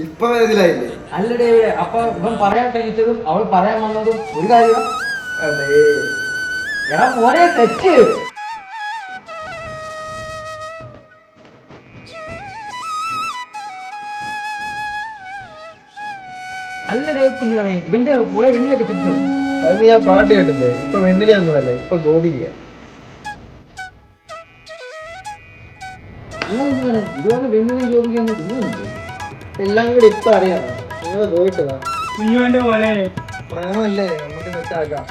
ഇപ്പൊ മനസ്സിലായില്ലേ? അല്ലടേ അപ്പൊ ഇവൻ പറയാൻ കഴിച്ചതും അവൾ പറയാൻ വന്നതും ഒരു കാര്യം. എടാ മോനെ തെറ്റ്. അല്ലടേ കുഞ്ഞാണേ ഇവന്റെ കൂടെ വെണ്ണിലൊക്കെ തെറ്റും. അത് ഞാൻ പാട്ട് കേട്ടില്ലേ? ഇപ്പൊ വെണ്ണിലൊന്നുമല്ല, ഇപ്പൊ ഗോപിക. ഇതുപോലെ വെണ്ണിലും ജോലിക്കാന്ന് തോന്നുന്നുണ്ട്. എല്ലാം കൂടി ഇപ്പൊ അറിയാം. നിങ്ങൾ പോയിട്ടതാ കുഞ്ഞുവിന്റെ പോലെ പ്രേമല്ലേ, നമുക്ക് സെറ്റാക്കാം.